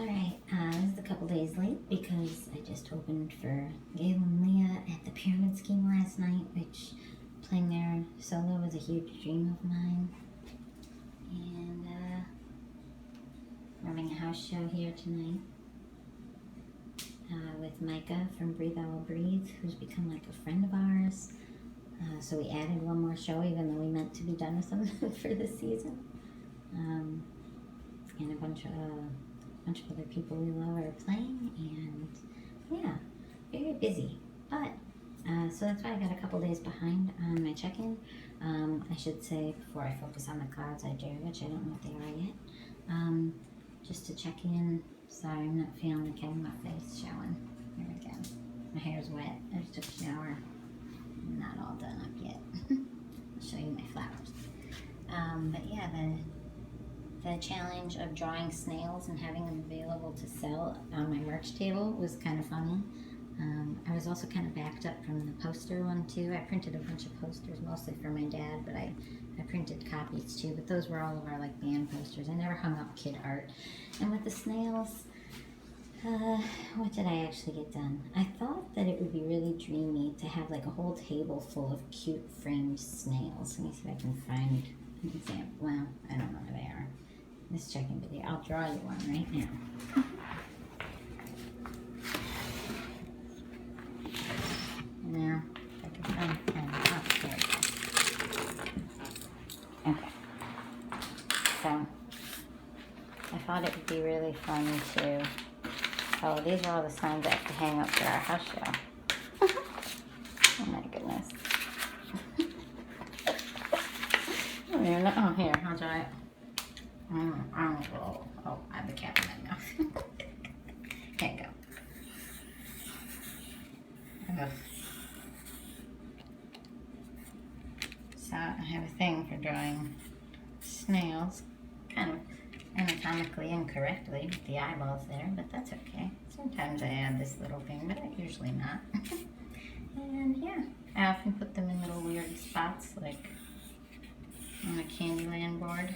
Alright, this is a couple days late because I just opened for Gail and Leah at the Pyramid Scheme last night, which playing their solo was a huge dream of mine. And we're having a house show here tonight with Micah from Breathe I Will Breathe, who's become like a friend of ours. So we added one more show, even though we meant to be done with them for this season. And a bunch of other people we love are playing, and yeah, very busy. But so that's why I got a couple days behind on my check-in. I should say, before I focus on the clouds I drew, which I don't know what they are yet, just to check in. Sorry, I'm not feeling like having my face showing. Here we go. My hair's wet. I just took a shower. I'm not all done up yet. I'll show you my flowers. But yeah, the challenge of drawing snails and having them available to sell on my merch table was kind of funny. I was also kind of backed up from the poster one too. I printed a bunch of posters, mostly for my dad, but I printed copies too, but those were all of our like band posters. I never hung up kid art. And with the snails, what did I actually get done? I thought that it would be really dreamy to have like a whole table full of cute framed snails. Let me see if I can find an example. Well, I don't know where they are. This check-in video. I'll draw you one right now. Now, if I can find there we go. Okay. So, I thought it would be really fun to. Oh, these are all the signs I have to hang up for our house show. Oh my goodness. I don't even know. Oh, here, I'll draw it. Oh, I have the cap in my mouth. Can't go. So I have a thing for drawing snails, kind of anatomically incorrectly with the eyeballs there, but that's okay. Sometimes I add this little thing, but usually not. And yeah, I often put them in little weird spots, like on a Candyland board.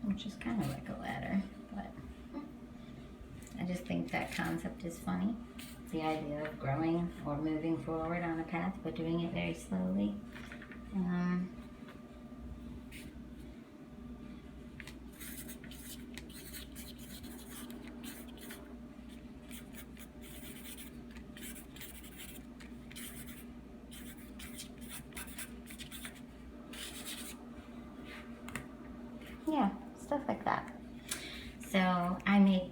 Which is kind of like a ladder, but I just think that concept is funny. The idea of growing or moving forward on a path, but doing it very slowly. Yeah, stuff like that. So I made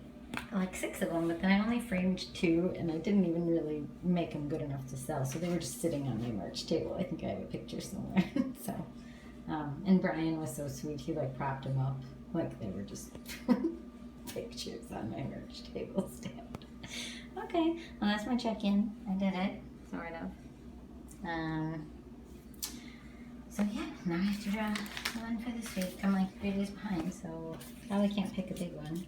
like 6 of them, but then I only framed 2, and I didn't even really make them good enough to sell, so they were just sitting on my merch table. I think I have a picture somewhere. So, and Brian was so sweet, he like propped them up like they were just pictures on my merch table stand. Okay, well that's my check-in. I did it, sort of. So yeah, now I have to draw one for this week. I'm like 3 days behind, so probably can't pick a big one.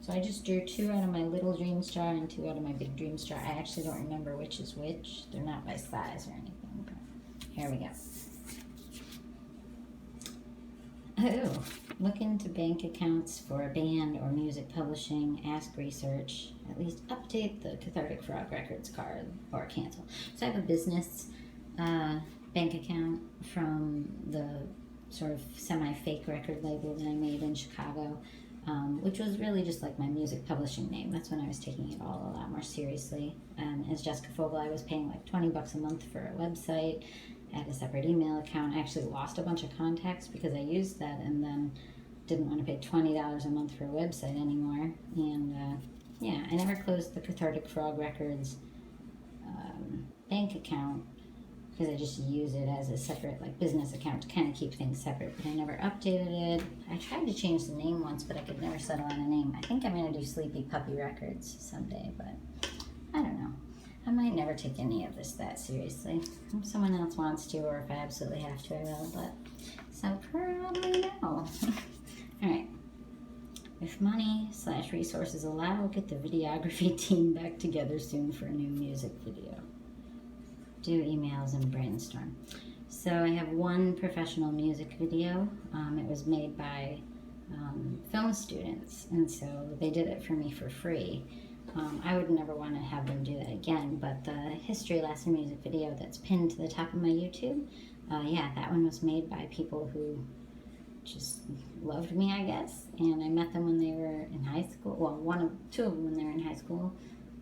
So I just drew 2 out of my little dreams jar and 2 out of my big dreams jar. I actually don't remember which is which. They're not by size or anything, but here we go. Oh, look into bank accounts for a band or music publishing, ask research, at least update the Cathartic Frog Records card or cancel. So I have a business bank account from the sort of semi-fake record label that I made in Chicago, which was really just like my music publishing name. That's when I was taking it all a lot more seriously. As Jessica Fogel, I was paying like $20 a month for a website. I had a separate email account. I actually lost a bunch of contacts because I used that and then didn't want to pay $20 a month for a website anymore. And yeah, I never closed the Cathartic Frog Records bank account because I just use it as a separate like business account to kind of keep things separate, but I never updated it. I tried to change the name once, but I could never settle on a name. I think I'm going to do Sleepy Puppy Records someday, but I don't know. I might never take any of this that seriously. If someone else wants to, or if I absolutely have to, I will, but so probably no. Alright. If money/resources allow, get the videography team back together soon for a new music video. Do emails and brainstorm. So I have one professional music video. It was made by film students, and so they did it for me for free. I would never want to have them do that again, but the history lesson music video that's pinned to the top of my YouTube, yeah, that one was made by people who just loved me, I guess. And I met them when they were in high school. Well, two of them when they were in high school.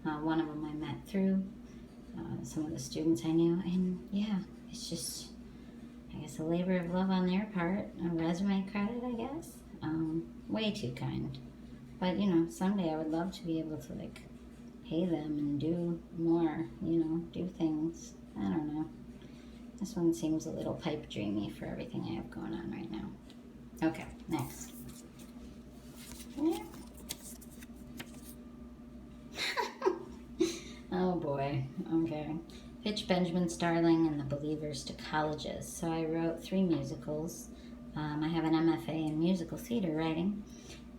One of them I met through some of the students I knew. And yeah, it's just, I guess, a labor of love on their part. A resume credit, I guess. Way too kind. But, you know, someday I would love to be able to, like, pay them and do more, you know, do things. I don't know. This one seems a little pipe dreamy for everything I have going on right now. Okay, next. Oh boy, okay. Pitch Benjamin Starling and the Believers to colleges. So I wrote 3 musicals. I have an MFA in musical theater writing.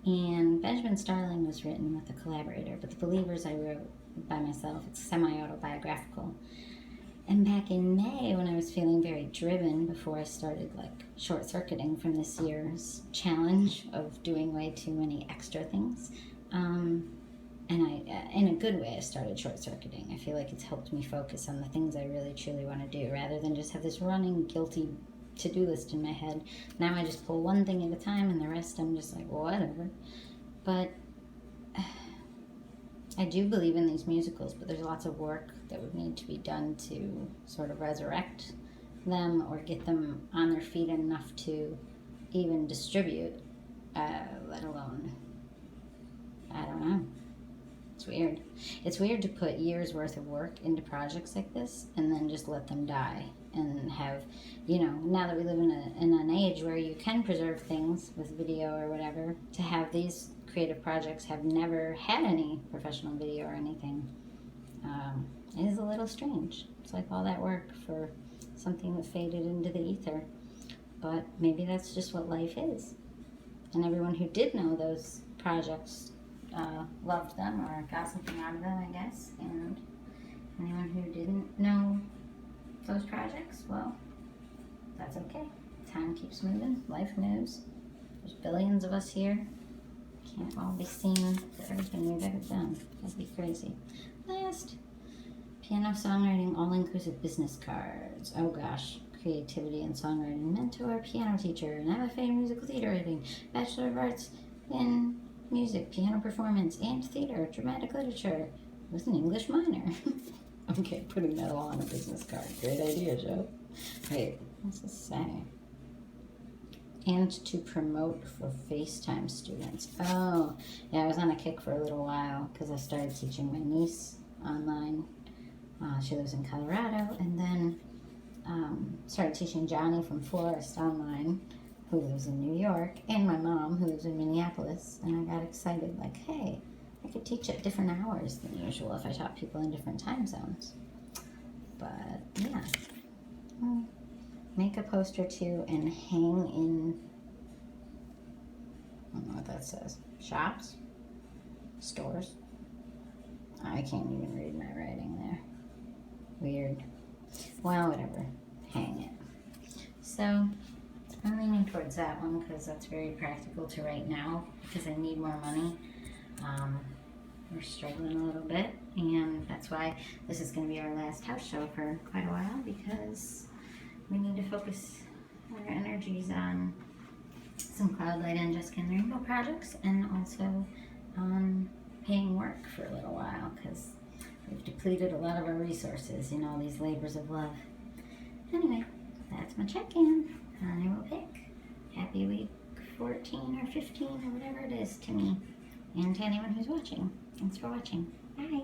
And Benjamin Starling was written with a collaborator, but The Believers I wrote by myself. It's semi-autobiographical. And back in May, when I was feeling very driven before I started like short-circuiting from this year's challenge of doing way too many extra things, and in a good way, I started short-circuiting. I feel like it's helped me focus on the things I really truly want to do, rather than just have this running guilty to-do list in my head. Now I just pull one thing at a time, and the rest I'm just like, well, whatever. But I do believe in these musicals, but there's lots of work that would need to be done to sort of resurrect them or get them on their feet enough to even distribute, let alone, I don't know. It's weird. It's weird to put years worth of work into projects like this and then just let them die and have, you know, now that we live in an age where you can preserve things with video or whatever, to have these creative projects have never had any professional video or anything, is a little strange. It's like all that work for something that faded into the ether. But maybe that's just what life is. And everyone who did know those projects loved them or got something out of them, I guess. And anyone who didn't know those projects, well, that's okay. Time keeps moving. Life moves. There's billions of us here. Can't all be seen for everything we've ever done. That'd be crazy. Last, piano songwriting all-inclusive business cards. Oh gosh. Creativity and songwriting mentor, piano teacher, an MFA in musical theater writing, Bachelor of Arts in music, piano performance, and theater, dramatic literature, with an English minor. Okay, putting that all on a business card. Great idea, Joe. Wait, what's this say? And to promote for FaceTime students. Oh, yeah, I was on a kick for a little while because I started teaching my niece online. She lives in Colorado, and then started teaching Johnny from Florist online, who lives in New York, and my mom, who lives in Minneapolis. And I got excited, like, hey, I could teach at different hours than usual if I taught people in different time zones. But yeah, make a post or two and hang in, I don't know what that says, shops, stores. I can't even read my writing there. Weird. Well, whatever. Hang it. So I'm leaning towards that one because that's very practical to right now because I need more money. We're struggling a little bit, and that's why this is going to be our last house show for quite a while, because we need to focus our energies on some Cloudlight and Jessica and the Rainbow projects, and also on paying work for a little while, because we've depleted a lot of our resources in all these labors of love. Anyway, that's my check-in. I will pick happy week 14 or 15 or whatever it is to me, and to anyone who's watching. Thanks for watching. Bye.